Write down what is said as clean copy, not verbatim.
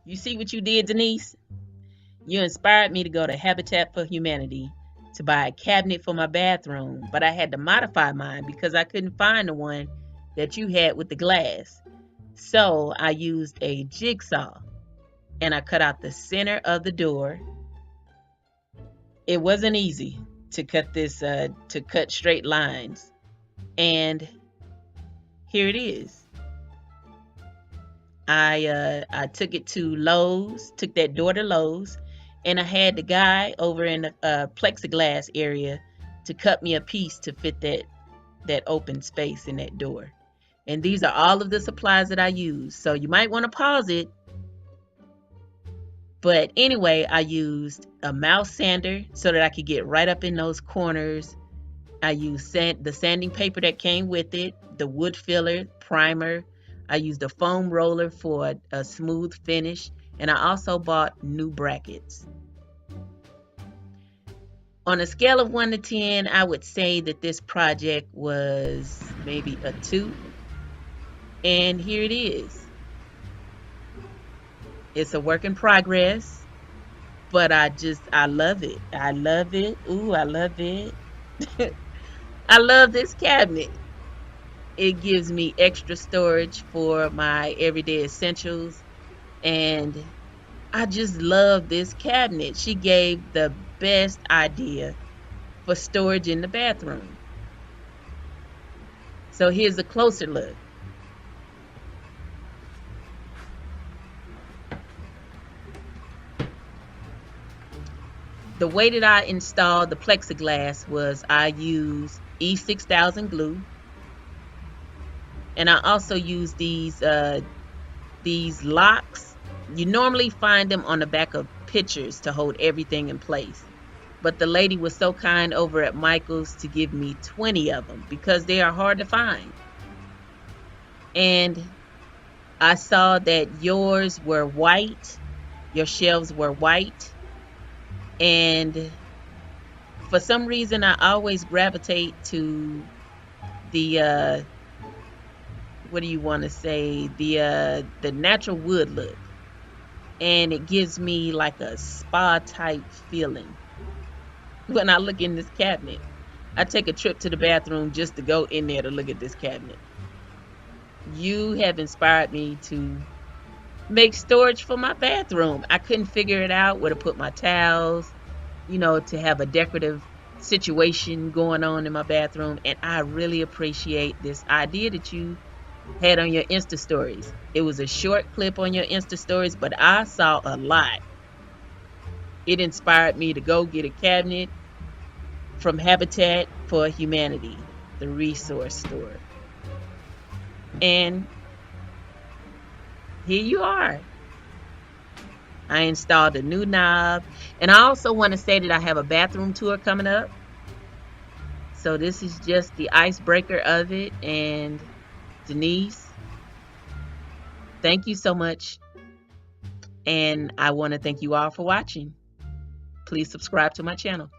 You see what you did, Denise? You inspired me to go to Habitat for Humanity to buy a cabinet for my bathroom, but I had to modify mine because I couldn't find the one that you had with the glass. So I used a jigsaw and I cut out the center of the door. It wasn't easy to cut straight lines. And here it is. I took it to Lowe's, took that door to Lowe's, and I had the guy over in the plexiglass area to cut me a piece to fit that open space in that door. And these are all of the supplies that I use. So you might want to pause it. But anyway, I used a mouse sander so that I could get right up in those corners. I used the sanding paper that came with it, the wood filler, primer. I used a foam roller for a smooth finish, and I also bought new brackets. On a scale of 1 to 10, I would say that this project was maybe a 2. And here it is. It's a work in progress, but I love it. I love it. Ooh, I love it. I love this cabinet. It gives me extra storage for my everyday essentials, and I just love this cabinet. She gave the best idea for storage in the bathroom. So here's a closer look. The way that I installed the plexiglass was I used E6000 glue. And I also use these locks. You normally find them on the back of pictures to hold everything in place. But the lady was so kind over at Michael's to give me 20 of them because they are hard to find. And I saw that yours were white. Your shelves were white. And for some reason, I always gravitate to the what do you want to say, the natural wood look, and it gives me like a spa type feeling when I look in this cabinet. I take a trip to the bathroom just to go in there to look at this cabinet. You have inspired me to make storage for my bathroom. I couldn't figure it out where to put my towels, to have a decorative situation going on in my bathroom, and I really appreciate this idea that you had on your Insta stories. It was a short clip on your Insta stories, but I saw a lot. It inspired me to go get a cabinet from Habitat for Humanity, the resource store. And here you are. I installed a new knob, and I also want to say that I have a bathroom tour coming up. So this is just the icebreaker of it. And Denise, thank you so much. And I want to thank you all for watching. Please subscribe to my channel.